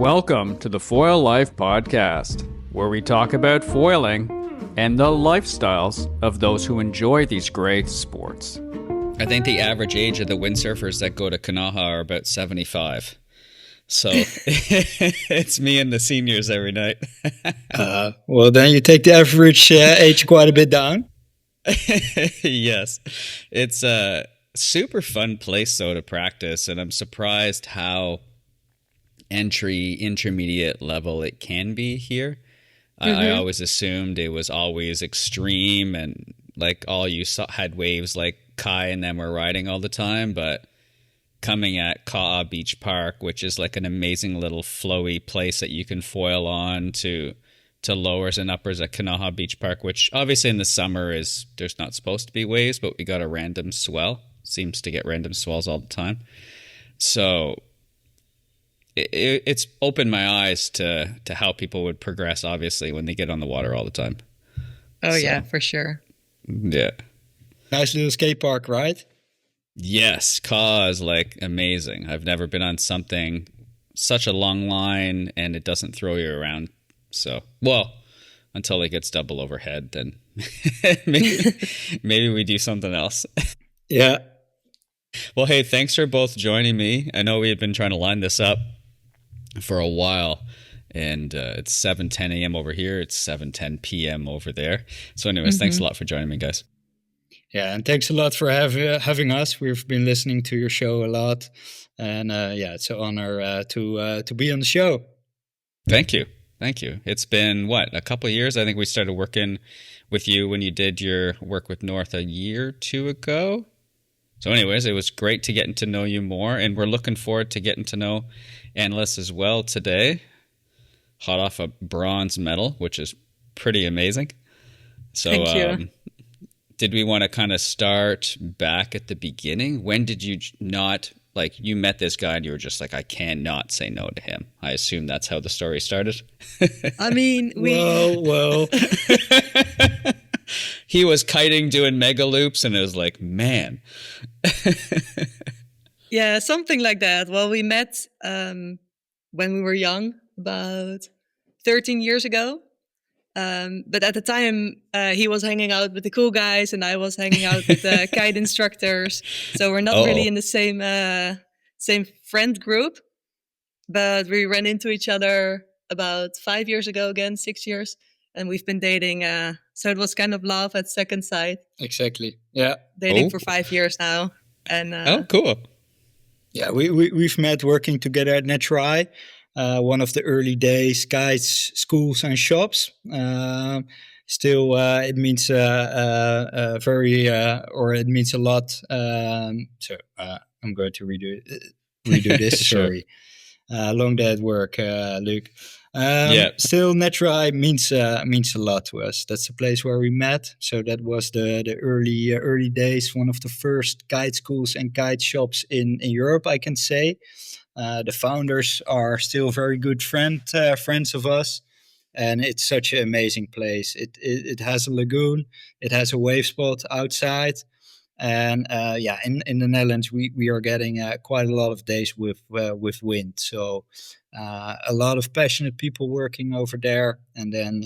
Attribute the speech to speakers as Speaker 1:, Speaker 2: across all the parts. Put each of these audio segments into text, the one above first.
Speaker 1: Welcome to the Foil Life Podcast, where we talk about foiling and the lifestyles of those who enjoy these great sports.
Speaker 2: I think the average age of the windsurfers that go to Kanaha are about 75. So it's me and the seniors every night.
Speaker 3: Well, then you take the average age quite a bit down.
Speaker 2: Yes. It's a super fun place, though, to practice. And I'm surprised how intermediate level it can be here. I always assumed it was always extreme and like all you saw had waves like Kai and them were riding all the time. But coming at Ka'a Beach Park, which is like an amazing little flowy place that you can foil on to lowers and uppers at Kanaha Beach Park, which obviously in the summer there's not supposed to be waves, but we got a random swell. Seems to get random swells all the time. So it's opened my eyes to how people would progress, obviously, when they get on the water all the time.
Speaker 4: Oh, yeah, for sure.
Speaker 2: Yeah.
Speaker 3: Nice little skate park, right?
Speaker 2: Yes, Ka is like amazing. I've never been on something such a long line and it doesn't throw you around. So, well, until it gets double overhead, then maybe we do something else.
Speaker 3: Yeah.
Speaker 2: Well, hey, thanks for both joining me. I know we had been trying to line this up for a while, and it's 7:10 a.m. over here. It's 7:10 p.m. over there. So anyways, thanks a lot for joining me, guys.
Speaker 3: Yeah, and thanks a lot for having us. We've been listening to your show a lot, and it's an honor to be on the show.
Speaker 2: Thank you. It's been, a couple of years? I think we started working with you when you did your work with North a year or two ago. So anyways, it was great to get to know you more, and we're looking forward to getting to know Annelous as well today. Hot off a bronze medal, which is pretty amazing. So,
Speaker 4: thank you.
Speaker 2: Did we want to kind of start back at the beginning? When did you not, you met this guy and you were just like, I cannot say no to him? I assume that's how the story started.
Speaker 4: I mean,
Speaker 3: Whoa.
Speaker 2: He was kiting, doing mega loops, and it was like, man.
Speaker 4: Yeah, something like that. Well, we met when we were young, about 13 years ago. But at the time, he was hanging out with the cool guys, and I was hanging out with the kite instructors. So we're not really in the same friend group. But we ran into each other about 5 years ago again, 6 years. And we've been dating. So it was kind of love at second sight.
Speaker 3: Exactly. Yeah.
Speaker 4: Dating for 5 years now. And
Speaker 2: cool.
Speaker 3: Yeah, we've met working together at Natural High. One of the early days, guides, schools, and shops. Still, it means it means a lot. So I'm going to redo this.
Speaker 2: Sure.
Speaker 3: Sorry, long day at work, Luke. Still, Natural High means a lot to us. That's the place where we met. So that was the early days. One of the first guide schools and guide shops in Europe, I can say. The founders are still very good friends of us, and it's such an amazing place. It has a lagoon, it has a wave spot outside, and in the Netherlands we are getting quite a lot of days with wind. So a lot of passionate people working over there, and then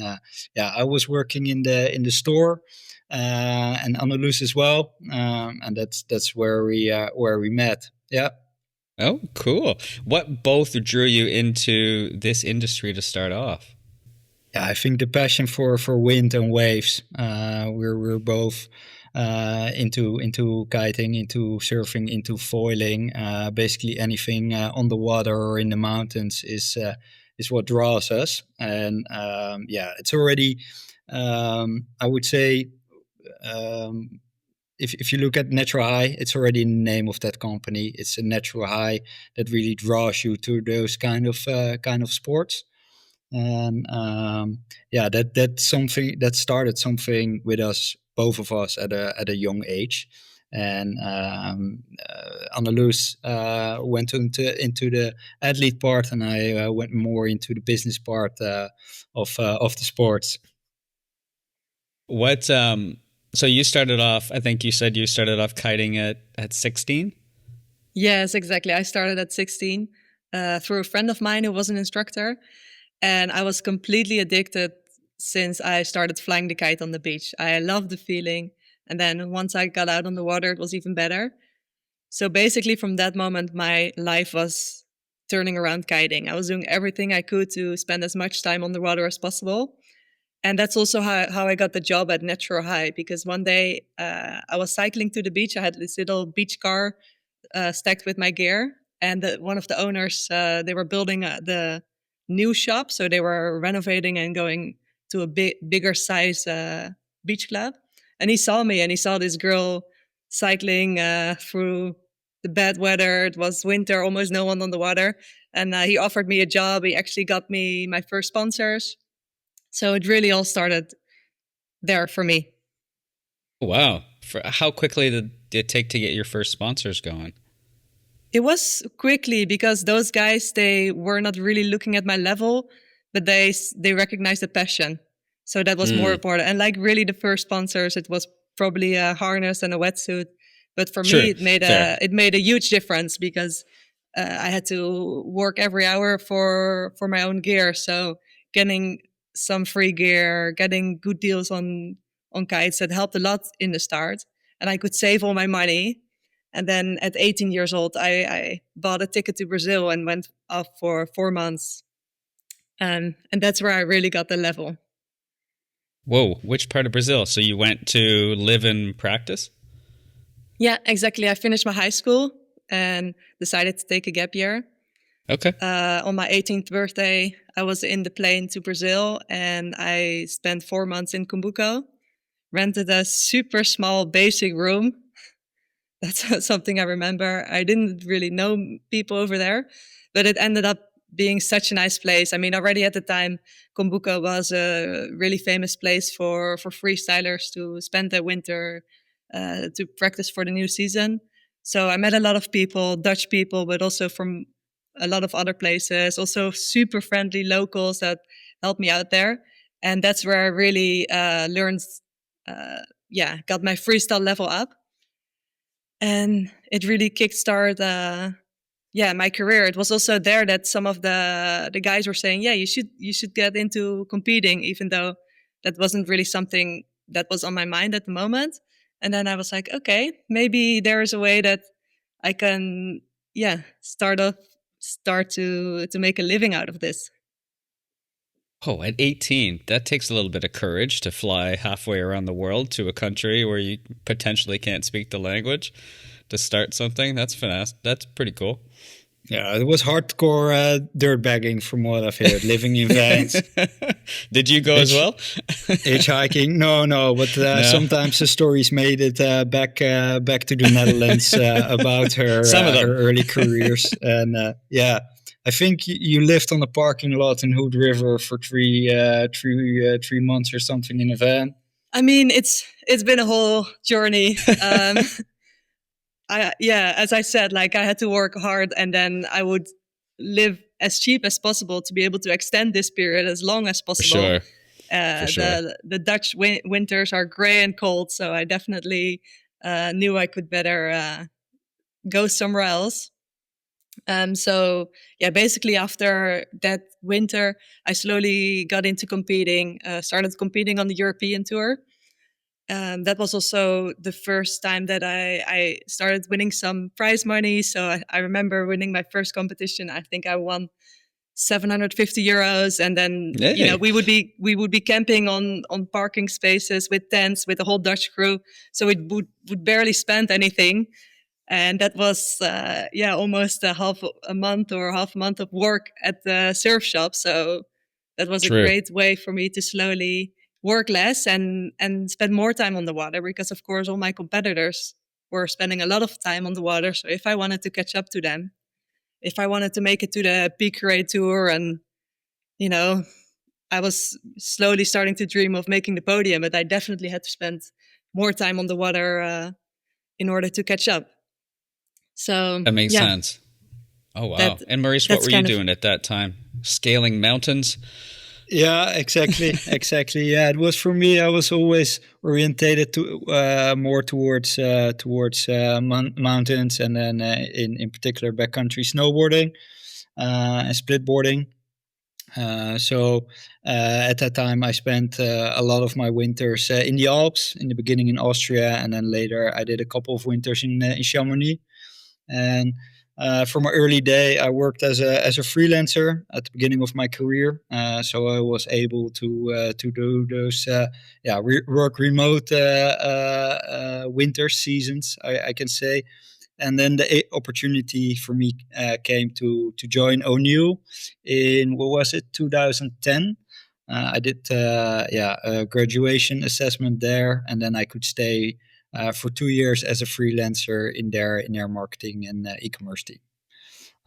Speaker 3: I was working in the store. And Annelous as well, and that's where we met. Yeah.
Speaker 2: Oh, cool. What both drew you into this industry to start off?
Speaker 3: Yeah, I think the passion for wind and waves. We're both into kiting, into surfing, into foiling. Basically anything on the water or in the mountains is what draws us. And it's already, I would say, if you look at Natural High, it's already in the name of that company. It's a Natural High that really draws you to those kind of sports. And that's something that started something with us, both of us, at a young age. And Annelous went into the athlete part, and I went more into the business part of the sports.
Speaker 2: What So you started off, I think you said you started off kiting at 16?
Speaker 4: Yes, exactly. I started at 16. through a friend of mine who was an instructor. And I was completely addicted since I started flying the kite on the beach. I loved the feeling. And then once I got out on the water, it was even better. So basically from that moment, my life was turning around kiting. I was doing everything I could to spend as much time on the water as possible. And that's also how I got the job at Natural High, because one day I was cycling to the beach. I had this little beach car stacked with my gear. And one of the owners, they were building the new shop. So they were renovating and going to a bigger size beach club. And he saw me and he saw this girl cycling through the bad weather. It was winter, almost no one on the water. And he offered me a job. He actually got me my first sponsors. So it really all started there for me.
Speaker 2: Wow. How quickly did it take to get your first sponsors going?
Speaker 4: It was quickly, because those guys, they were not really looking at my level, but they recognized the passion. So that was more important. And like really the first sponsors, it was probably a harness and a wetsuit. But for me, it made a huge difference, because I had to work every hour for my own gear. So getting some free gear, getting good deals on kites, that helped a lot in the start. And I could save all my money. And then at 18 years old, I bought a ticket to Brazil and went off for 4 months. And that's where I really got the level.
Speaker 2: Whoa, which part of Brazil? So you went to live and practice?
Speaker 4: Yeah, exactly. I finished my high school and decided to take a gap year.
Speaker 2: Okay.
Speaker 4: On my 18th birthday, I was in the plane to Brazil, and I spent 4 months in Cumbuco, rented a super small basic room. That's something I remember. I didn't really know people over there, but it ended up being such a nice place. I mean, already at the time, Cumbuco was a really famous place for freestylers to spend their winter to practice for the new season. So I met a lot of people, Dutch people, but also from a lot of other places, also super friendly locals that helped me out there. And that's where I really learned, got my freestyle level up. And it really kickstarted, my career. It was also there that some of the guys were saying, yeah, you should get into competing, even though that wasn't really something that was on my mind at the moment. And then I was like, okay, maybe there is a way that I can, start to make a living out of this.
Speaker 2: Oh, at 18, that takes a little bit of courage to fly halfway around the world to a country where you potentially can't speak the language to start something. That's fast. That's pretty cool.
Speaker 3: Yeah, it was hardcore dirt bagging from what I've heard, living in vans.
Speaker 2: Did you go as well?
Speaker 3: Hitchhiking? No, but sometimes the stories made it back to the Netherlands about her early careers. And I think you lived on a parking lot in Hood River for 3 months or something in a van.
Speaker 4: I mean, it's been a whole journey. As I said, like I had to work hard, and then I would live as cheap as possible to be able to extend this period as long as possible. For sure. The Dutch winters are gray and cold, so I definitely knew I could better go somewhere else. Basically after that winter, I slowly got into competing, started competing on the European tour. That was also the first time that I started winning some prize money. So I remember winning my first competition. I think I won 750 euros. And then, we would be camping on parking spaces with tents with the whole Dutch crew. So it would barely spend anything. And that was, almost half a month of work at the surf shop. So that was a great way for me to slowly work less and spend more time on the water, because of course all my competitors were spending a lot of time on the water. So if I wanted to catch up to them, if I wanted to make it to the peak grade tour, and I was slowly starting to dream of making the podium, but I definitely had to spend more time on the water in order to catch up. So
Speaker 2: that makes sense. Oh wow. And Maurice, what were you doing at that time? Scaling mountains?
Speaker 3: Yeah, exactly. Yeah, it was for me. I was always orientated to more towards mountains, and then in particular backcountry snowboarding. and splitboarding. At that time, I spent a lot of my winters in the Alps. In the beginning in Austria, and then later I did a couple of winters in Chamonix. And from an early day, I worked as a freelancer at the beginning of my career. So I was able to do those work remote winter seasons, I can say. And then the opportunity for me came to join O'Neill in, what was it, 2010. I did a graduation assessment there, and then I could stay for 2 years as a freelancer in their marketing and e-commerce team.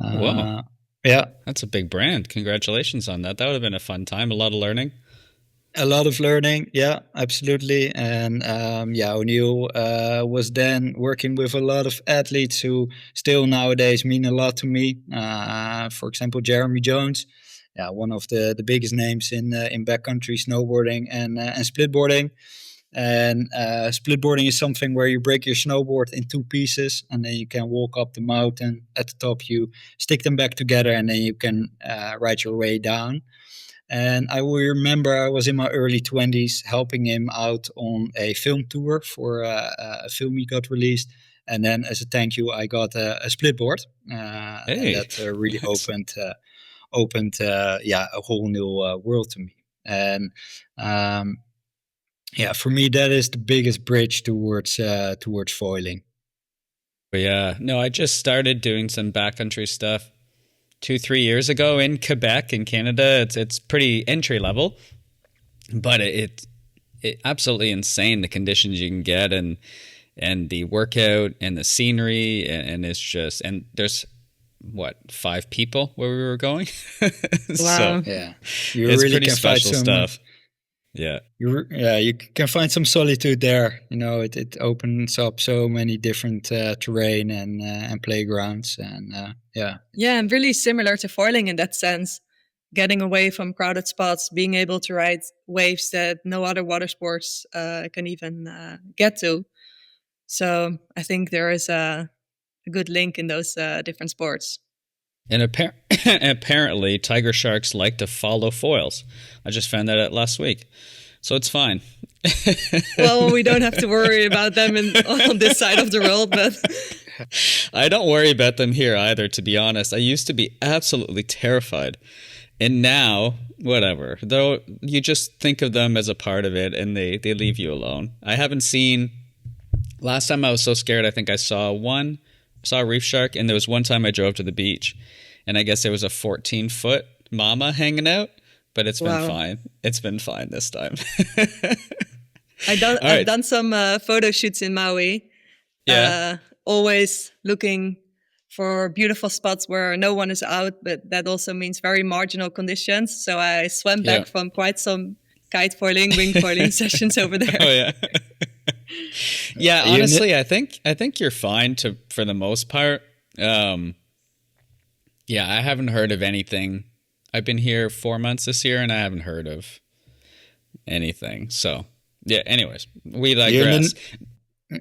Speaker 2: Wow.
Speaker 3: Yeah.
Speaker 2: That's a big brand. Congratulations on that. That would have been a fun time, a lot of learning.
Speaker 3: A lot of learning, yeah, absolutely. And O'Neill was then working with a lot of athletes who still nowadays mean a lot to me. For example, Jeremy Jones, one of the biggest names in backcountry snowboarding and splitboarding. And splitboarding is something where you break your snowboard in two pieces, and then you can walk up the mountain. At the top, you stick them back together, and then you can ride your way down. And I will remember I was in my early 20s helping him out on a film tour for a film he got released. And then as a thank you, I got a splitboard. And that really nice. opened a whole new world to me. And for me, that is the biggest bridge towards foiling.
Speaker 2: Yeah, no, I just started doing some backcountry stuff 2-3 years ago in Quebec in Canada. It's pretty entry level, but it absolutely insane, the conditions you can get and the workout and the scenery, and it's just, and there's 5 people where we were going.
Speaker 4: Wow.
Speaker 3: So you
Speaker 2: it's
Speaker 3: really
Speaker 2: pretty
Speaker 3: can
Speaker 2: special
Speaker 3: find
Speaker 2: stuff. Yeah.
Speaker 3: You can find some solitude there. You know, it opens up so many different terrain and playgrounds, and
Speaker 4: and really similar to foiling in that sense. Getting away from crowded spots, being able to ride waves that no other water sports can even get to. So I think there is a good link in those different sports.
Speaker 2: And apparently, tiger sharks like to follow foils. I just found that out last week. So it's fine.
Speaker 4: Well, we don't have to worry about them on this side of the world, but...
Speaker 2: I don't worry about them here either, to be honest. I used to be absolutely terrified. And now, whatever. Though you just think of them as a part of it, and they leave you alone. I haven't seen... Last time I was so scared, I think I saw a reef shark, and there was one time I drove to the beach, and I guess there was a 14-foot mama hanging out, but it's been fine. It's been fine this time.
Speaker 4: I've done some photo shoots in Maui.
Speaker 2: Yeah.
Speaker 4: Always looking for beautiful spots where no one is out, but that also means very marginal conditions. So I swam back from quite some kite foiling, wing foiling sessions over there.
Speaker 2: Oh yeah. Yeah, honestly, I think you're fine for the most part. I haven't heard of anything. I've been here 4 months this year, and I haven't heard of anything. So, yeah. Anyways, we digress.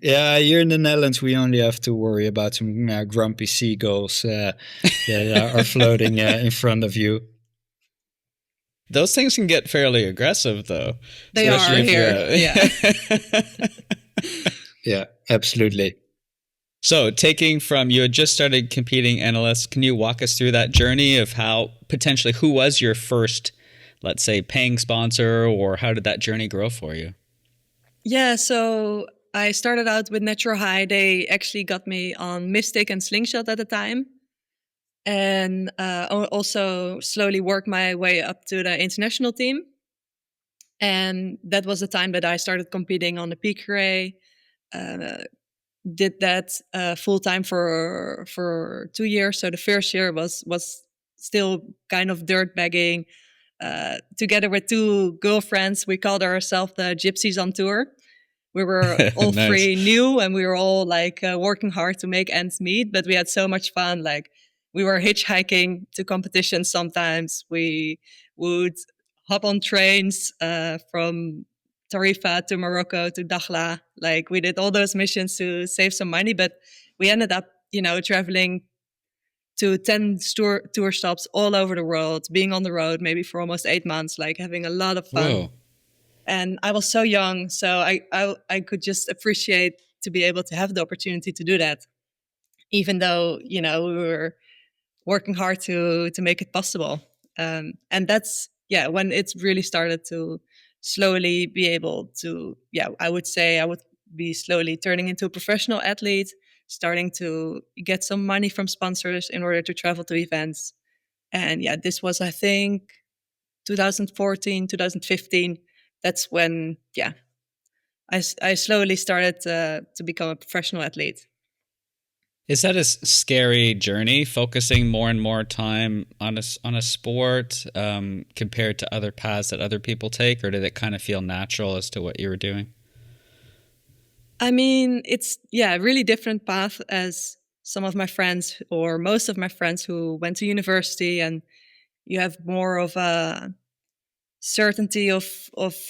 Speaker 3: You're in the Netherlands. We only have to worry about some grumpy seagulls that are floating in front of you.
Speaker 2: Those things can get fairly aggressive, though.
Speaker 4: They are here.
Speaker 3: Yeah, absolutely.
Speaker 2: So, taking from, you had just started competing, Annelous, can you walk us through that journey of who was your first, let's say, paying sponsor, or how did that journey grow for you?
Speaker 4: Yeah, so I started out with Natural High. They actually got me on Mystic and Slingshot at the time. And also slowly worked my way up to the international team. And that was the time that I started competing on the peak array. Did that full time for 2 years. So the first year was still kind of dirt bagging. Together with 2 girlfriends, we called ourselves the Gypsies on Tour. We were all
Speaker 2: nice.
Speaker 4: 3 new, and we were all working hard to make ends meet. But we had so much fun. We were hitchhiking to competitions sometimes. We would hop on trains from Tarifa to Morocco to Dakhla. We did all those missions to save some money, but we ended up, traveling to 10 tour stops all over the world, being on the road maybe for almost 8 months, like having a lot of fun.
Speaker 2: Whoa.
Speaker 4: And I was so young, so I could just appreciate to be able to have the opportunity to do that, even though, we were working hard to make it possible. And that's, when it's really started to slowly be able to, I would say I would be slowly turning into a professional athlete, starting to get some money from sponsors in order to travel to events. And this was, I think, 2014, 2015. That's when, I slowly started to become a professional athlete.
Speaker 2: Is that a scary journey, focusing more and more time on a sport compared to other paths that other people take, or did it kind of feel natural as to what you were doing?
Speaker 4: I mean, it's a really different path as some of my friends, or most of my friends who went to university, and you have more of a certainty of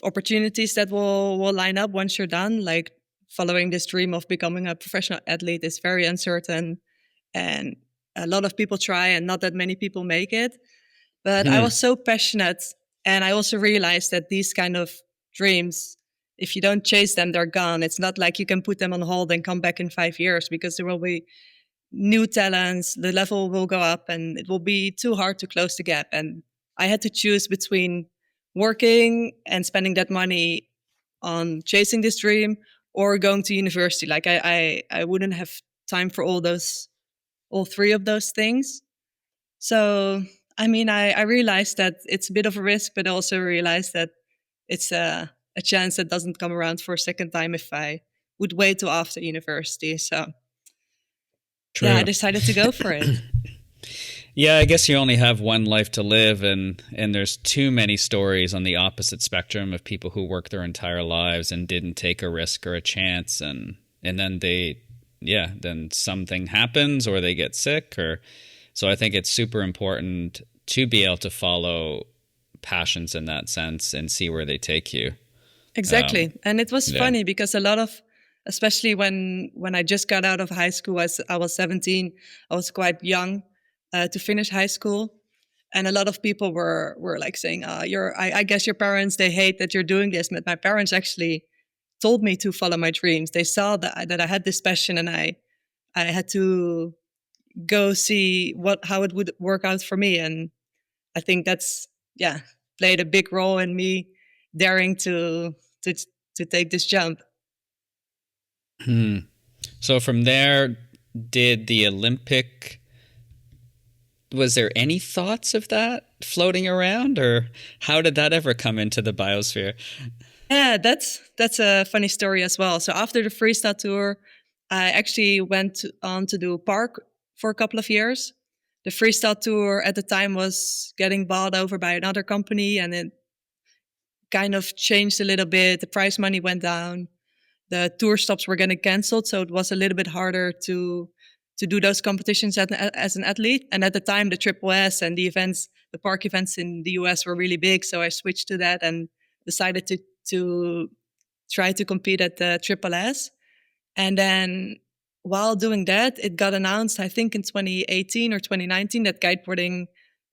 Speaker 4: opportunities that will line up once you're done. Like, following this dream of becoming a professional athlete is very uncertain, and a lot of people try and not that many people make it. But I was so passionate, and I also realized that these kind of dreams, if you don't chase them, they're gone. It's not like you can put them on hold and come back in 5 years, because there will be new talents, the level will go up, and it will be too hard to close the gap. And I had to choose between working and spending that money on chasing this dream, or going to university. Like, I wouldn't have time for all three of those things. So, I mean, I realized that it's a bit of a risk, but I also realized that it's a chance that doesn't come around for a second time if I would wait till after university. So,
Speaker 2: True.
Speaker 4: I decided to go for it.
Speaker 2: Yeah, I guess you only have one life to live, and there's too many stories on the opposite spectrum of people who worked their entire lives and didn't take a risk or a chance, and then then something happens, or they get sick, or so I think it's super important to be able to follow passions in that sense and see where they take you.
Speaker 4: Exactly. And it was funny because a lot of, especially when I just got out of high school, I was 17, I was quite young to finish high school. And a lot of people were like saying, I guess your parents, they hate that you're doing this. But my parents actually told me to follow my dreams. They saw that I had this passion, and I had to go see how it would work out for me. And I think that's, played a big role in me daring to take this jump.
Speaker 2: So from there, did the Olympic, was there any thoughts of that floating around, or how did that ever come into the biosphere?
Speaker 4: Yeah, that's a funny story as well. So after the freestyle tour, I actually went on to do park for a couple of years. The freestyle tour at the time was getting bought over by another company, and it kind of changed a little bit. The prize money went down. The tour stops were getting canceled, so it was a little bit harder to do those competitions as an athlete. And at the time, the Triple S and the park events in the US were really big, so I switched to that and decided to try to compete at the Triple S. And then while doing that, it got announced, I think in 2018 or 2019, that kiteboarding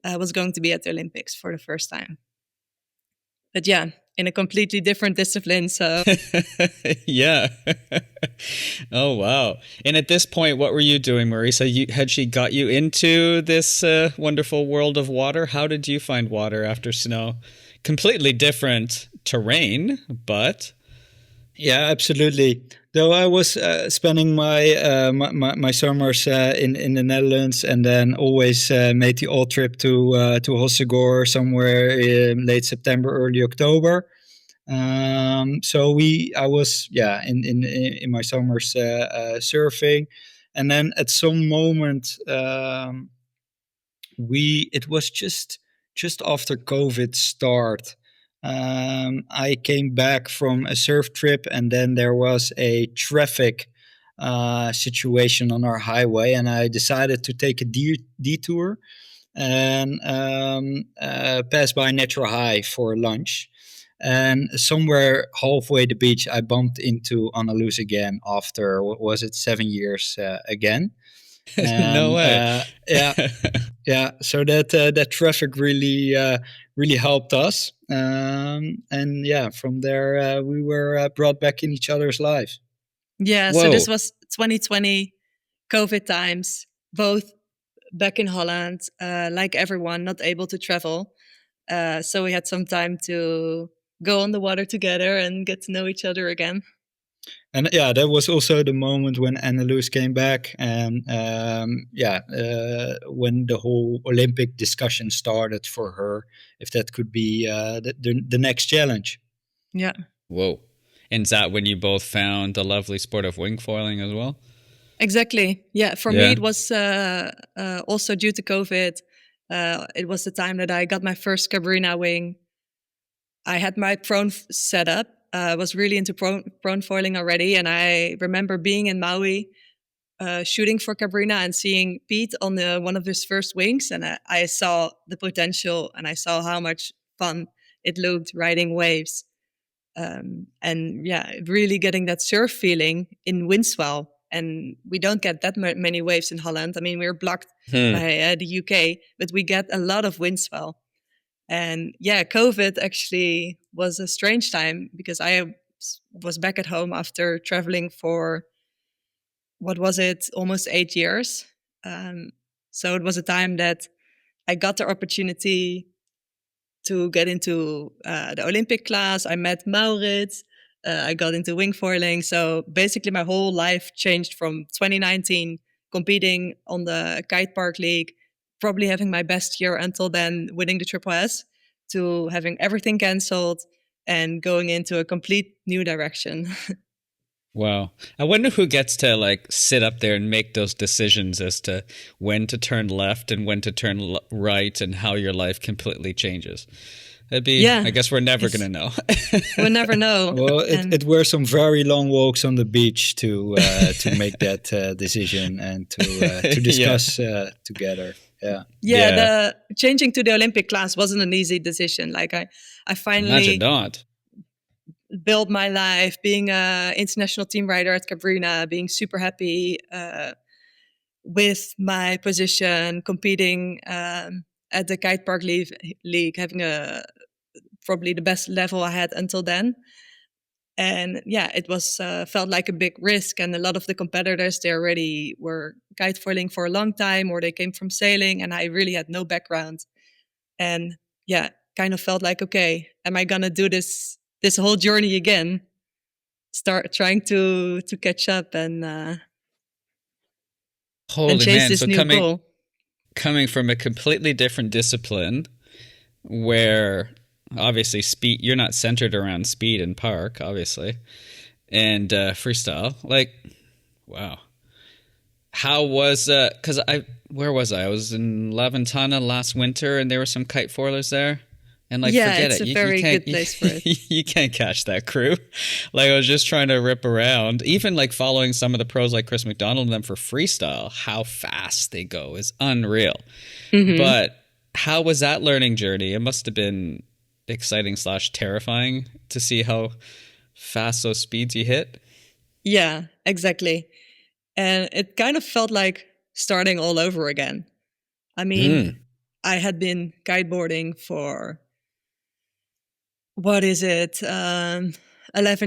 Speaker 4: was going to be at the Olympics for the first time. But in a completely different discipline. So
Speaker 2: yeah. Oh, wow. And at this point, what were you doing, Marisa? Had she got you into this wonderful world of water? How did you find water after snow? Completely different terrain, but...
Speaker 3: Yeah, absolutely. Though I was spending my summers in the Netherlands, and then always made the odd trip to Hossegor somewhere in late September, early October. So I was in my summers surfing, and then at some moment it was just after COVID start. I came back from a surf trip, and then there was a traffic situation on our highway, and I decided to take a detour and pass by Natural High for lunch. And somewhere halfway the beach, I bumped into Annelous again after, what was it, 7 years again.
Speaker 2: No way.
Speaker 3: Yeah. So that traffic really helped us, and yeah, from there we were brought back in each other's lives.
Speaker 4: Yeah, so this
Speaker 2: Whoa.
Speaker 4: was 2020 COVID times, both back in Holland, like everyone, not able to travel. So we had some time to go on the water together and get to know each other again.
Speaker 3: And yeah, that was also the moment when Annelous came back, and when the whole Olympic discussion started for her, if that could be the next challenge.
Speaker 4: Yeah.
Speaker 2: Whoa. And is that when you both found the lovely sport of wing foiling as well?
Speaker 4: Exactly. Yeah. For me, it was also due to COVID. It was the time that I got my first Cabrina wing. I had my prone set up. I was really into prone foiling already. And I remember being in Maui, shooting for Cabrina and seeing Pete on one of his first wings. And I saw the potential, and I saw how much fun it looked riding waves. And yeah, really getting that surf feeling in wind swell. And we don't get that many waves in Holland. I mean, we're blocked by the UK, but we get a lot of wind swell. And yeah, COVID actually was a strange time because I was back at home after traveling for, what was it, almost 8 years. So it was a time that I got the opportunity to get into the Olympic class. I met Maurits. I got into wing foiling. So basically, my whole life changed from 2019 competing on the Kite Park League, probably having my best year until then, winning the Triple S, to having everything cancelled and going into a complete new direction.
Speaker 2: Wow. I wonder who gets to like sit up there and make those decisions as to when to turn left and when to turn right and how your life completely changes. That'd be, I guess we're never going to know.
Speaker 4: We'll never know.
Speaker 3: Well, it were some very long walks on the beach to make that decision and to discuss together. Yeah.
Speaker 4: The changing to the Olympic class wasn't an easy decision. Like I finally
Speaker 2: imagine not.
Speaker 4: Build my life, being an international team rider at Cabrina, being super happy with my position, competing at the Kite Park League, having probably the best level I had until then. And yeah, it was felt like a big risk. And a lot of the competitors, they already were kite foiling for a long time, or they came from sailing, and I really had no background. And yeah, kind of felt like, okay, am I gonna do this whole journey again? Start trying to catch up and chase this new goal.
Speaker 2: Coming from a completely different discipline, where obviously speed, you're not centered around speed and park, obviously, and freestyle. Like, wow. How was because where was I? I was in La Ventana last winter, and there were some kite foilers there. And like, forget
Speaker 4: it's
Speaker 2: it.
Speaker 4: a very good place for it.
Speaker 2: You can't catch that crew. Like, I was just trying to rip around. Even like following some of the pros like Chris McDonald and them for freestyle, how fast they go is unreal. Mm-hmm. But how was that learning journey? It must have been exciting / terrifying to see how fast those speeds you hit.
Speaker 4: Yeah, exactly. And it kind of felt like starting all over again. I mean, I had been kiteboarding for, 11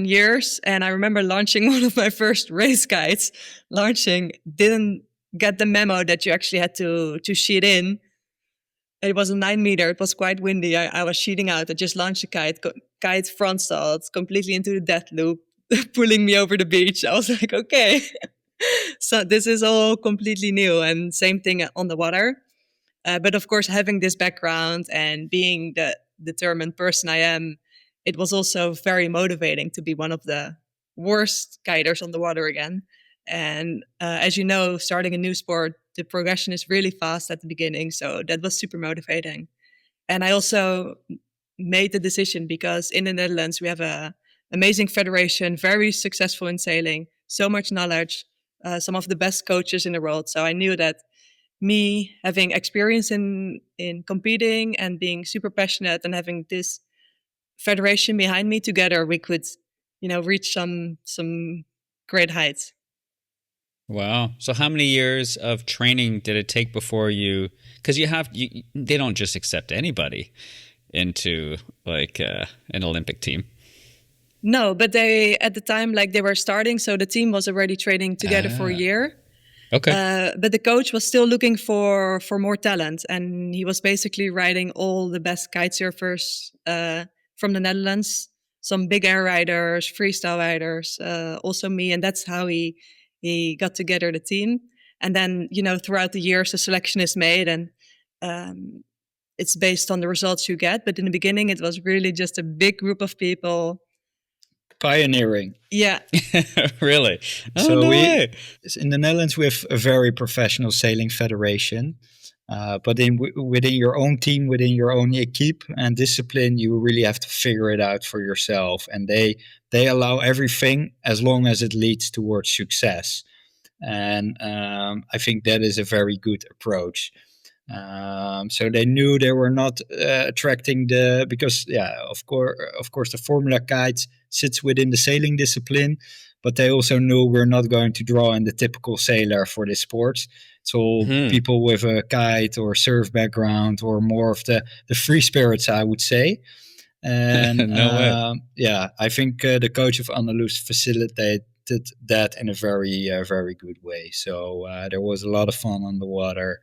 Speaker 4: years. And I remember launching one of my first race kites. Didn't get the memo that you actually had to sheet in. It was a 9 meter. It was quite windy. I was sheeting out. I just launched the kite front stalled completely into the death loop, pulling me over the beach. I was like, okay. So this is all completely new, and same thing on the water. But of course, having this background and being the determined person I am, it was also very motivating to be one of the worst kiters on the water again. And as you know, starting a new sport, the progression is really fast at the beginning. So that was super motivating. And I also made the decision because in the Netherlands, we have an amazing federation, very successful in sailing, so much knowledge, some of the best coaches in the world. So I knew that me having experience in competing and being super passionate and having this federation behind me, together we could, reach some great heights.
Speaker 2: Wow. So how many years of training did it take before you, because they don't just accept anybody into like an Olympic team.
Speaker 4: No, but they, at the time, like they were starting, so the team was already training together for a year.
Speaker 2: Okay.
Speaker 4: But the coach was still looking for more talent, and he was basically writing all the best kite surfers from the Netherlands, some big air riders, freestyle riders, also me, and that's how he got together the team. And then, you know, throughout the years, the selection is made, and it's based on the results you get. But in the beginning, it was really just a big group of people.
Speaker 3: Pioneering.
Speaker 4: Yeah.
Speaker 2: Really? Oh,
Speaker 3: So
Speaker 2: no way.
Speaker 3: in the Netherlands, we have a very professional sailing federation. But within your own team, within your own equipe and discipline, you really have to figure it out for yourself. And they allow everything as long as it leads towards success. And I think that is a very good approach. So they knew they were not attracting because of course the Formula Kites sits within the sailing discipline, but they also knew we're not going to draw in the typical sailor for this sport. It's all people with a kite or surf background or more of the free spirits, I would say. And
Speaker 2: No way.
Speaker 3: I think the coach of Annelous facilitated that in a very very good way. So there was a lot of fun on the water.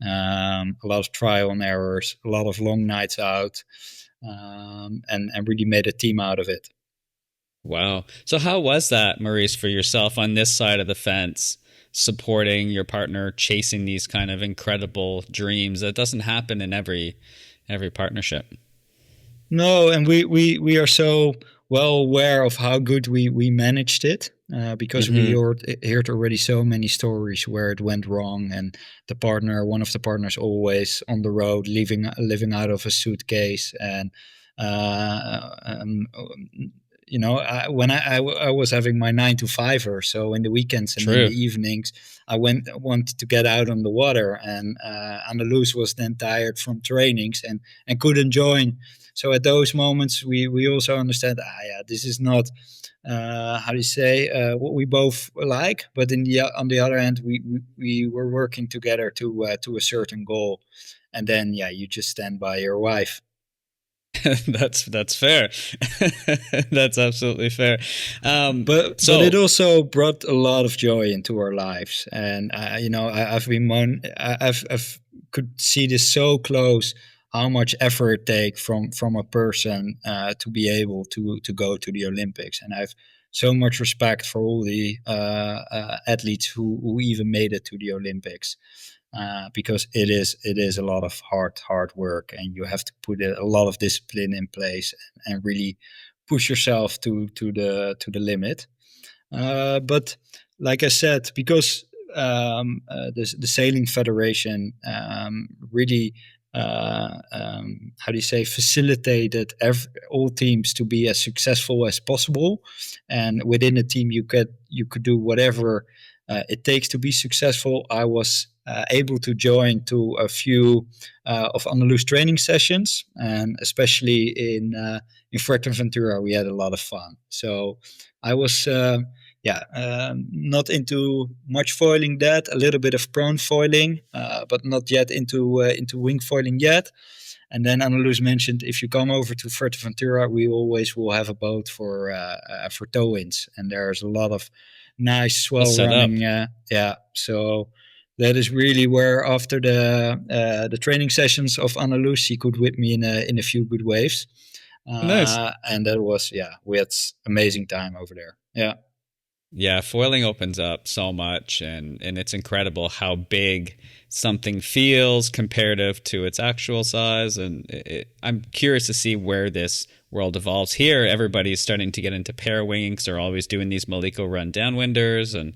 Speaker 3: A lot of trial and errors, a lot of long nights out, and really made a team out of it.
Speaker 2: Wow. So how was that, Maurice, for yourself on this side of the fence, supporting your partner, chasing these kind of incredible dreams that doesn't happen in every partnership?
Speaker 3: No, and we are so well aware of how good we managed it because we heard already so many stories where it went wrong, and one of the partners always on the road living out of a suitcase. And you know, when I was having my 9 to 5er, so in the weekends and in the evenings, I wanted to get out on the water, and Annelous was then tired from trainings and couldn't join. So at those moments, we also understand, this is not, what we both like. But on the other hand, we were working together to a certain goal. And then, you just stand by your wife.
Speaker 2: That's fair. That's absolutely fair.
Speaker 3: But it also brought a lot of joy into our lives. And, I've could see this so close, how much effort it takes from a person to be able to go to the Olympics. And I have so much respect for all the athletes who even made it to the Olympics, because it is a lot of hard work, and you have to put a lot of discipline in place and really push yourself to the limit. But like I said, because the Sailing Federation really facilitated all teams to be as successful as possible, and within a team you could do whatever it takes to be successful. I was able to join to a few of Annelous training sessions, and especially in Fuerteventura we had a lot of fun. So I was not into much foiling, that a little bit of prone foiling, but not yet into wing foiling yet. And then Annelous mentioned, if you come over to Fuerteventura, we always will have a boat for tow-ins, and there's a lot of nice swell running. So that is really where, after the training sessions of Annelous, he could whip me in a few good waves.
Speaker 2: Nice.
Speaker 3: And that was we had amazing time over there.
Speaker 2: Yeah, foiling opens up so much, and it's incredible how big something feels comparative to its actual size. And I'm curious to see where this world evolves. Here, everybody's starting to get into pair winging because they're always doing these Maliko run downwinders, and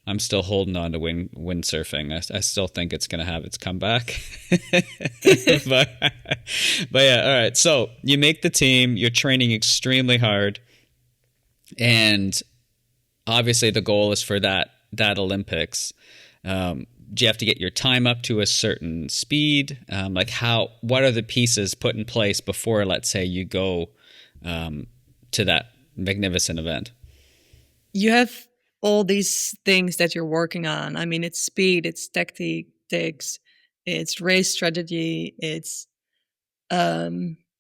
Speaker 2: I'm still holding on to windsurfing. I still think it's going to have its comeback. but yeah, all right. So you make the team, you're training extremely hard, and obviously the goal is for that Olympics. Do you have to get your time up to a certain speed? What are the pieces put in place before, let's say, you go to that magnificent event?
Speaker 4: You have all these things that you're working on. I mean, it's speed, it's tactics, it's race strategy, it's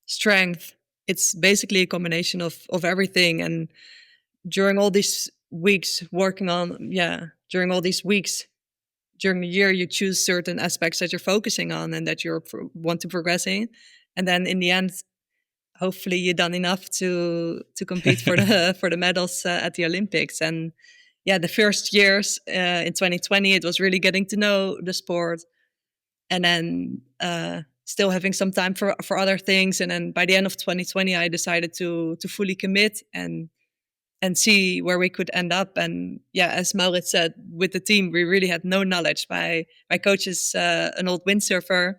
Speaker 4: strength. It's basically a combination of everything. And during all these weeks working on, during all these weeks during the year, you choose certain aspects that you're focusing on and that you want to progress in. And then in the end, hopefully you've done enough to compete for the medals at the Olympics. And the first years in 2020, it was really getting to know the sport, and then still having some time for other things. And then by the end of 2020, I decided to fully commit and see where we could end up. And as Maurits said, with the team, we really had no knowledge. My coach is an old windsurfer,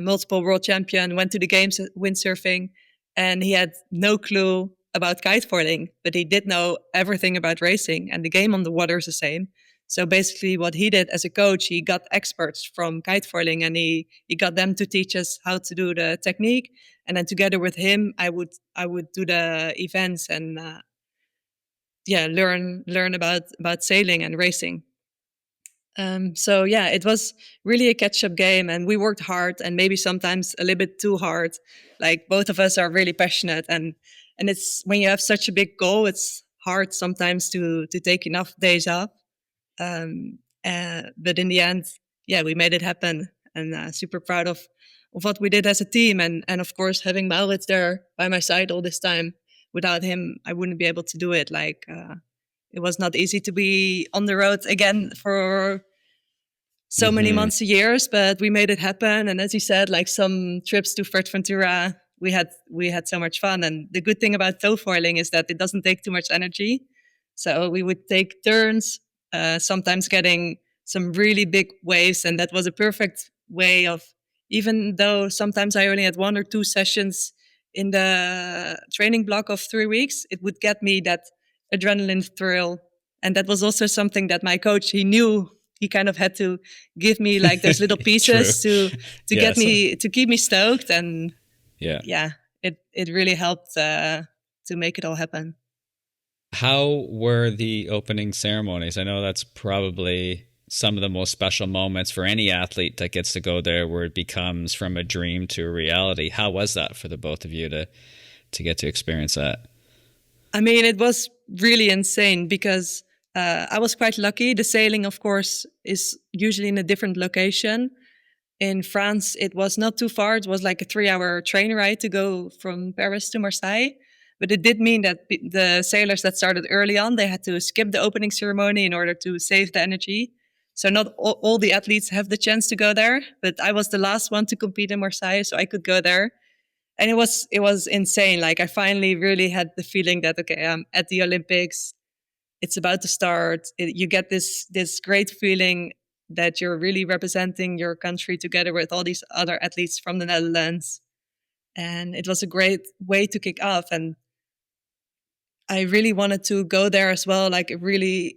Speaker 4: multiple world champion, went to the games windsurfing, and he had no clue about kitefoiling, but he did know everything about racing, and the game on the water is the same. So basically what he did as a coach, he got experts from kitefoiling, and he got them to teach us how to do the technique. And then together with him, I would do the events and learn about sailing and racing. It was really a catch-up game, and we worked hard, and maybe sometimes a little bit too hard. Like, both of us are really passionate, and it's when you have such a big goal, it's hard sometimes to take enough days off. But in the end, we made it happen, and super proud of what we did as a team, and of course having Maurits there by my side all this time. Without him, I wouldn't be able to do it. It was not easy to be on the road again for so many months and years, but we made it happen. And as you said, like some trips to Fuerteventura, we had so much fun. And the good thing about tow foiling is that it doesn't take too much energy. So we would take turns, sometimes getting some really big waves. And that was a perfect way of, even though sometimes I only had 1 or 2 sessions in the training block of 3 weeks, it would get me that adrenaline thrill. And that was also something that my coach, he knew he kind of had to give me like those little pieces to get me, to keep me stoked. And it really helped to make it all happen.
Speaker 2: How were the opening ceremonies? I know that's probably some of the most special moments for any athlete that gets to go there, where it becomes from a dream to a reality. How was that for the both of you to get to experience that?
Speaker 4: I mean, it was really insane because I was quite lucky. The sailing, of course, is usually in a different location. In France, it was not too far. It was like a 3-hour train ride to go from Paris to Marseille. But it did mean that the sailors that started early on, they had to skip the opening ceremony in order to save the energy. So not all the athletes have the chance to go there, but I was the last one to compete in Marseille, so I could go there. And it was insane. Like, I finally really had the feeling that, okay, I'm at the Olympics. It's about to start. You get this great feeling that you're really representing your country together with all these other athletes from the Netherlands. And it was a great way to kick off. And I really wanted to go there as well, like really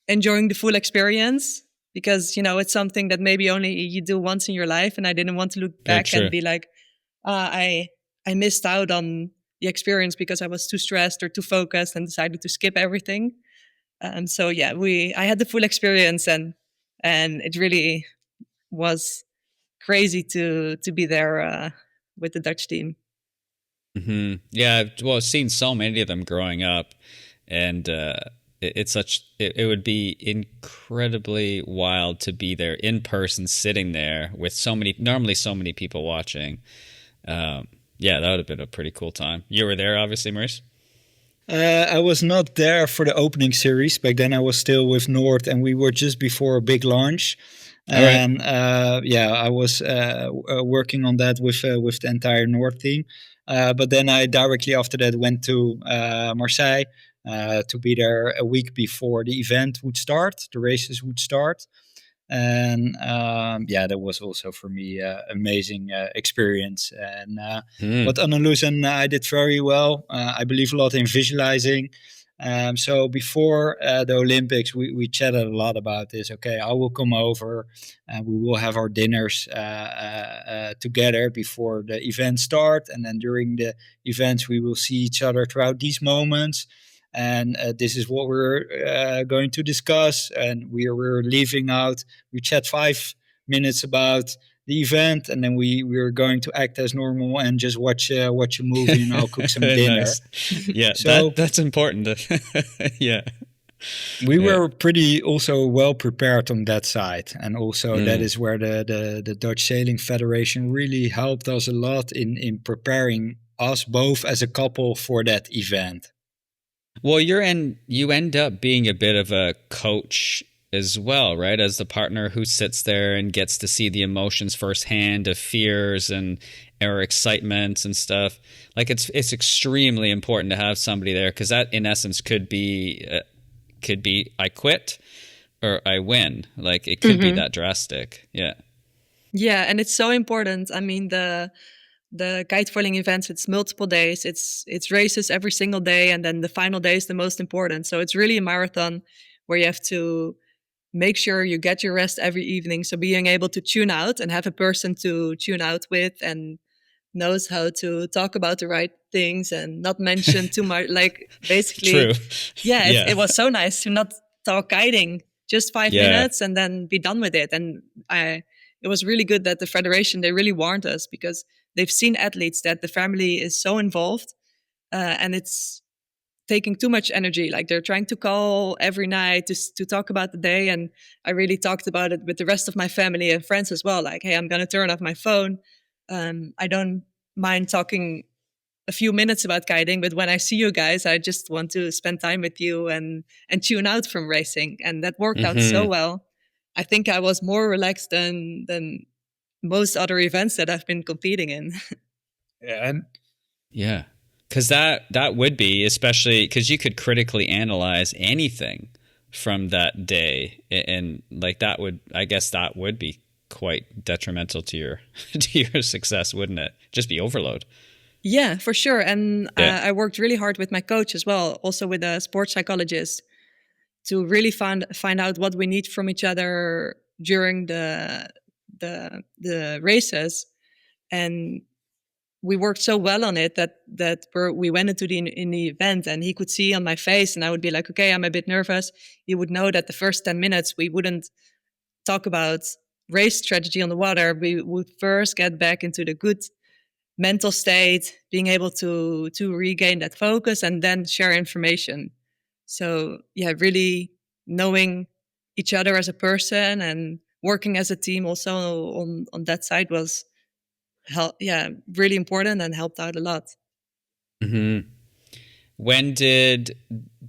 Speaker 4: enjoying the full experience, because, you know, it's something that maybe only you do once in your life. And I didn't want to look back and be like, I missed out on the experience because I was too stressed or too focused and decided to skip everything. I had the full experience, and it really was crazy to be there with the Dutch team.
Speaker 2: Mm-hmm. Yeah, well, I've seen so many of them growing up, and it would be incredibly wild to be there in person, sitting there with normally so many people watching. That would have been a pretty cool time. You were there, obviously, Maurice?
Speaker 3: I was not there for the opening series. Back then I was still with Noord, and we were just before a big launch. And I was working on that with the entire Noord team. But then I directly after that went to Marseille to be there a week before the event would start, the races would start. And that was also for me amazing experience. And what Annelous and I did very well, I believe a lot in visualizing. So before the Olympics, we chatted a lot about this. Okay, I will come over and we will have our dinners together before the events start. And then during the events, we will see each other throughout these moments. and this is what we're going to discuss. And we're leaving out. We chat 5 minutes about the event, and then we're going to act as normal and just watch a movie, and I'll cook some dinner.
Speaker 2: Nice. Yeah,
Speaker 3: so
Speaker 2: that's important. Yeah.
Speaker 3: We were pretty also well prepared on that side, and also that is where the Dutch Sailing Federation really helped us a lot in preparing us both as a couple for that event.
Speaker 2: Well, you end up being a bit of a coach as well, right? As the partner who sits there and gets to see the emotions firsthand of fears and our excitements and stuff. Like it's extremely important to have somebody there, because that in essence could be I quit or I win. Like it could be that drastic. Yeah.
Speaker 4: Yeah, and it's so important. I mean, the kite foiling events, it's multiple days. It's races every single day, and then the final day is the most important. So it's really a marathon where you have to make sure you get your rest every evening. So being able to tune out and have a person to tune out with and knows how to talk about the right things and not mention too much. Like basically,
Speaker 2: True.
Speaker 4: Yeah, it was so nice to not talk guiding, just 5 minutes and then be done with it. And it was really good that the Federation, they really warned us, because they've seen athletes that the family is so involved and it's taking too much energy. Like they're trying to call every night to talk about the day. And I really talked about it with the rest of my family and friends as well. Like, hey, I'm going to turn off my phone. I don't mind talking a few minutes about guiding, but when I see you guys, I just want to spend time with you and tune out from racing. And that worked out so well. I think I was more relaxed than most other events that I've been competing in.
Speaker 2: Yeah. Because that would be, especially because you could critically analyze anything from that day, and like that would be quite detrimental to your success, wouldn't it? Just be overload.
Speaker 4: Yeah, for sure. And I worked really hard with my coach as well, also with a sports psychologist, to really find out what we need from each other during the races. And we worked so well on it that we went into the event, and he could see on my face, and I would be like, okay, I'm a bit nervous. He would know that the first 10 minutes we wouldn't talk about race strategy on the water. We would first get back into the good mental state, being able to regain that focus, and then share information. So yeah, really knowing each other as a person and working as a team also on that side was really important and helped out a lot.
Speaker 2: Mm-hmm. When did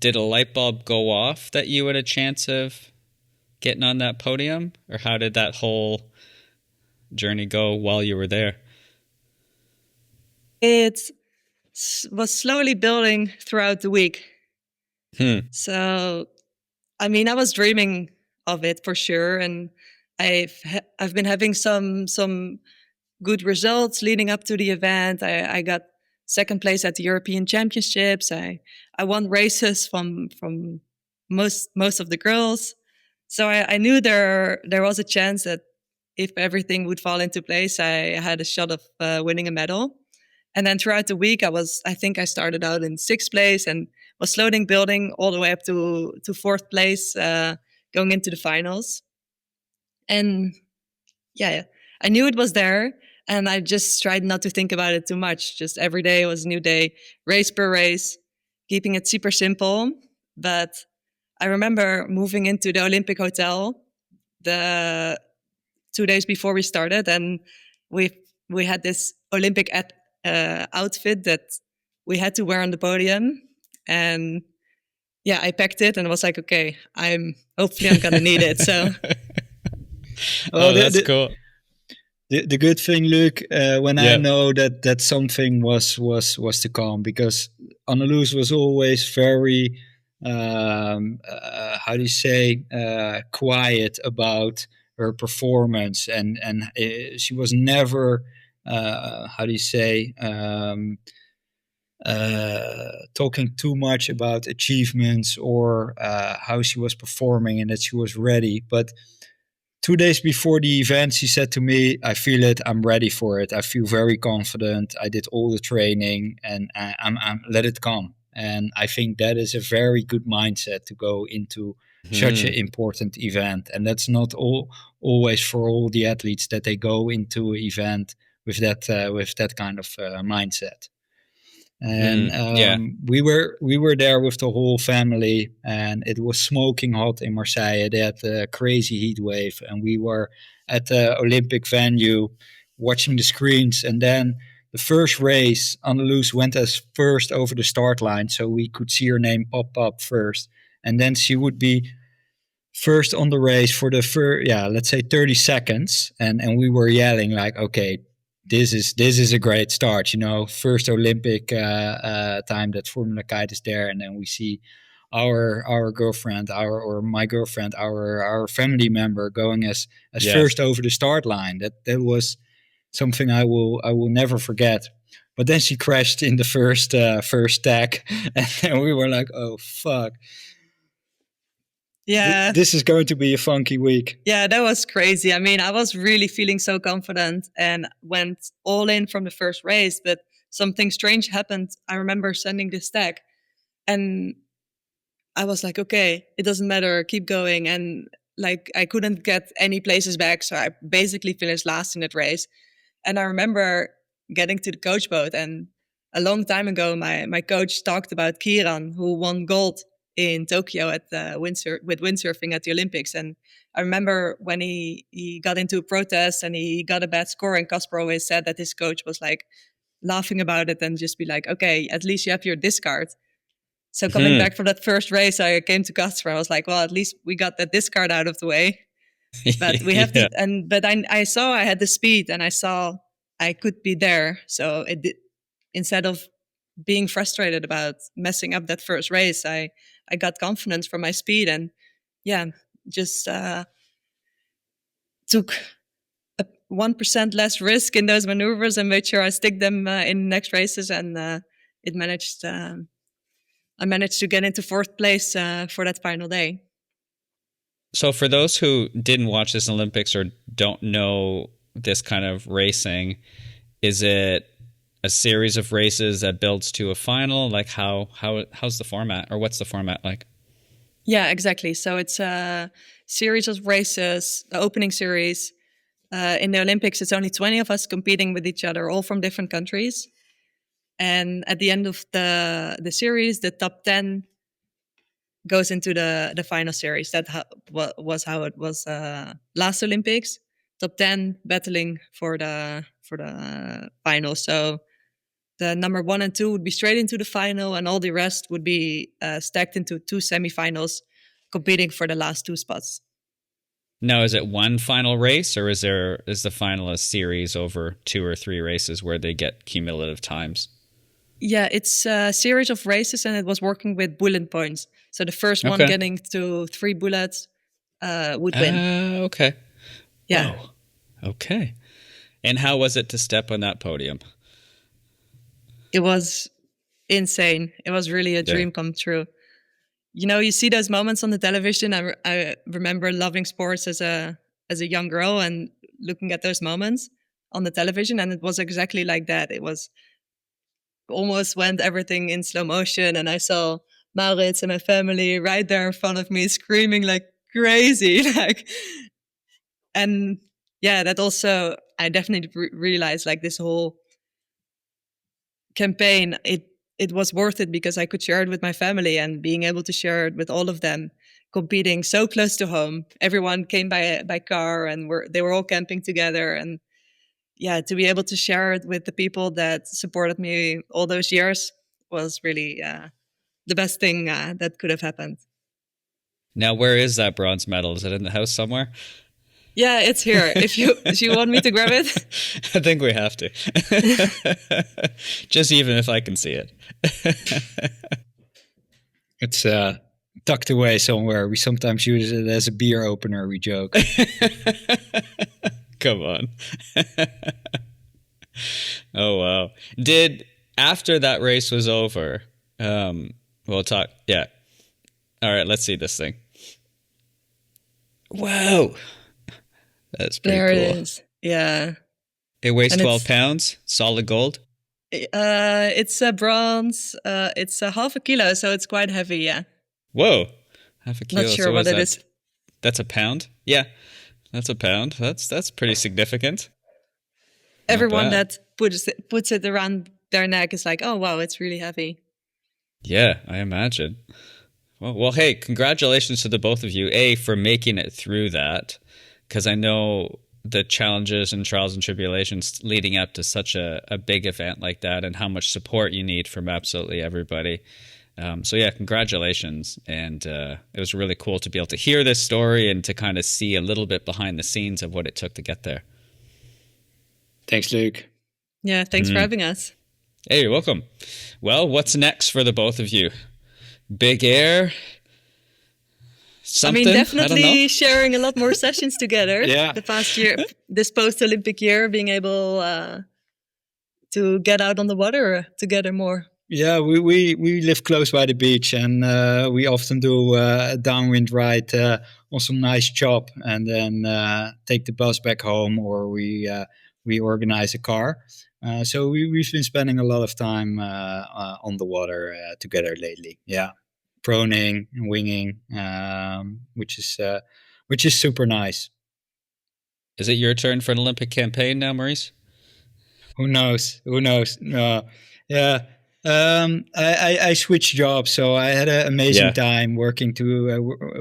Speaker 2: a light bulb go off that you had a chance of getting on that podium, or how did that whole journey go while you were there?
Speaker 4: It was slowly building throughout the week. So, I mean, I was dreaming of it for sure, and I've been having some good results leading up to the event. I got second place at the European Championships. I won races from most of the girls. So I knew there was a chance that if everything would fall into place, I had a shot of winning a medal. And then throughout the week, I think I started out in 6th place and was slowly building all the way up to 4th place, going into the finals. And yeah, I knew it was there, and I just tried not to think about it too much. Just every day was a new day, race per race, keeping it super simple. But I remember moving into the Olympic Hotel the 2 days before we started, and we had this Olympic outfit that we had to wear on the podium. And yeah, I packed it and was like, okay, hopefully I'm gonna need it. So
Speaker 2: that's cool.
Speaker 3: The good thing, Luke, when I know that something was to come, because Annelous was always very quiet about her performance, and she was never talking too much about achievements or how she was performing and that she was ready. But 2 days before the event, she said to me, I feel it, I'm ready for it. I feel very confident. I did all the training, and I'm let it come. And I think that is a very good mindset to go into such an important event. And that's not always for all the athletes that they go into an event with that kind of mindset. And we were there with the whole family, and it was smoking hot in Marseille. They had a crazy heat wave, and we were at the Olympic venue watching the screens. And then the first race, Annelous went as first over the start line, so we could see her name pop up first, and then she would be first on the race for the first, let's say 30 seconds, and we were yelling like, okay, this is a great start, first Olympic time that Formula Kite is there. And then we see our girlfriend, my girlfriend, our family member going as first over the start line. That was something I will never forget. But then she crashed in the first stack, and then we were like, oh fuck.
Speaker 4: Yeah.
Speaker 3: This is going to be a funky week.
Speaker 4: Yeah, that was crazy. I mean, I was really feeling so confident and went all in from the first race, but something strange happened. I remember sending this stack, and I was like, okay, it doesn't matter, keep going. And like, I couldn't get any places back, so I basically finished last in that race. And I remember getting to the coach boat, and a long time ago, my coach talked about Kieran, who won gold in Tokyo at with windsurfing at the Olympics. And I remember when he got into a protest and he got a bad score, and Casper always said that his coach was like laughing about it and just be like, okay, at least you have your discard. So coming back from that first race, I came to Casper. I was like, well, at least we got that discard out of the way. But we have but I saw I had the speed, and I saw I could be there. So instead of being frustrated about messing up that first race, I got confidence from my speed, and just took 1% less risk in those maneuvers and made sure I stick them in the next races, and it managed. I managed to get into fourth place for that final day.
Speaker 2: So for those who didn't watch this Olympics or don't know this kind of racing, is it a series of races that builds to a final? Like how's the format, or what's the format like?
Speaker 4: Yeah, exactly. So it's a series of races, the opening series. In the Olympics, it's only 20 of us competing with each other, all from different countries. And at the end of the series, the top 10 goes into the final series. That was how it was last Olympics. Top 10 battling for the final. So the number 1 and 2 would be straight into the final, and all the rest would be stacked into 2 semifinals, competing for the last 2 spots.
Speaker 2: Now, is it one final race, or is the final a series over 2 or 3 races where they get cumulative times?
Speaker 4: Yeah, it's a series of races, and it was working with bullet points. So the first one getting to 3 bullets would win.
Speaker 2: Okay.
Speaker 4: Yeah.
Speaker 2: Whoa. Okay. And how was it to step on that podium?
Speaker 4: It was insane. It was really a dream come true. You see those moments on the television. I remember loving sports as a young girl and looking at those moments on the television, and it was exactly like that. It was almost went everything in slow motion, and I saw Maurits and my family right there in front of me screaming like crazy. And that also, I definitely realized like this whole campaign, it was worth it because I could share it with my family, and being able to share it with all of them, competing so close to home. Everyone came by car, and they were all camping together, and to be able to share it with the people that supported me all those years was really the best thing that could have happened.
Speaker 2: Now, where is that bronze medal? Is it in the house somewhere?
Speaker 4: Yeah, it's here. Do you want me to grab it?
Speaker 2: I think we have to. Just even if I can see it.
Speaker 3: It's tucked away somewhere. We sometimes use it as a beer opener, we joke.
Speaker 2: Come on. Oh, wow. After that race was over, we'll talk. Yeah. All right, let's see this thing. Whoa. That's pretty cool.
Speaker 4: There it is. Yeah.
Speaker 2: It weighs 12 pounds, solid gold.
Speaker 4: It's a bronze. It's a half a kilo, so it's quite heavy. Yeah.
Speaker 2: Whoa, half a kilo.
Speaker 4: Not sure
Speaker 2: so
Speaker 4: what it
Speaker 2: that?
Speaker 4: is.
Speaker 2: That's a pound. Yeah, that's a pound. That's pretty significant.
Speaker 4: Everyone that puts it around their neck is like, oh wow, it's really heavy.
Speaker 2: Yeah, I imagine. Well, hey, congratulations to the both of you. For making it through that, because I know the challenges and trials and tribulations leading up to such a big event like that, and how much support you need from absolutely everybody. So yeah, congratulations. And it was really cool to be able to hear this story and to kind of see a little bit behind the scenes of what it took to get there.
Speaker 3: Thanks, Luke.
Speaker 4: Yeah, thanks for having us.
Speaker 2: Hey, you're welcome. Well, what's next for the both of you? Big air? Something?
Speaker 4: I mean, definitely sharing a lot more sessions together.
Speaker 3: Yeah.
Speaker 4: The past year, this post-Olympic year, being able to get out on the water together more.
Speaker 3: Yeah, we live close by the beach, and we often do a downwind ride on some nice chop, and then take the bus back home, or we organize a car. So we've been spending a lot of time on the water together lately. Yeah, proning and winging, which is super nice.
Speaker 2: Is it your turn for an Olympic campaign now, Maurice?
Speaker 3: Who knows? Yeah. I switched jobs, so I had an amazing time working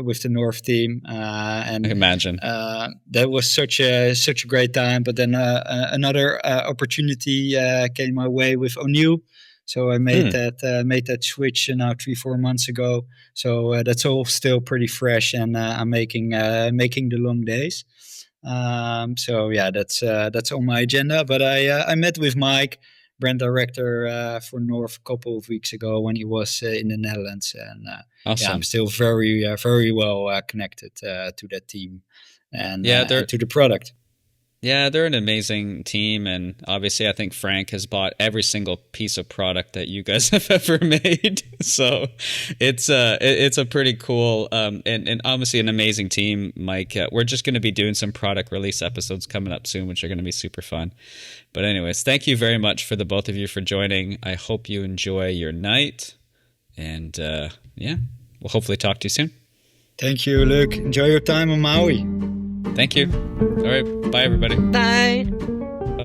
Speaker 3: with the North team, and
Speaker 2: I can imagine
Speaker 3: that was such a great time. But then another opportunity came my way with O'Neill, so I made that switch now 3-4 months ago. So that's all still pretty fresh, and I'm making the long days. So yeah, that's on my agenda. But I met with Mike, brand director for North, a couple of weeks ago when he was in the Netherlands, and
Speaker 2: awesome.
Speaker 3: Yeah, I'm still very well connected to that team and to the product.
Speaker 2: Yeah, they're an amazing team, and obviously I think Frank has bought every single piece of product that you guys have ever made. So it's a pretty cool and obviously an amazing team, Mike. We're just going to be doing some product release episodes coming up soon, which are going to be super fun. But anyways, thank you very much for the both of you for joining. I hope you enjoy your night, and yeah, we'll hopefully talk to you soon.
Speaker 3: Thank you, Luke. Enjoy your time on Maui.
Speaker 2: Thank you. All right. Bye, everybody.
Speaker 4: Bye.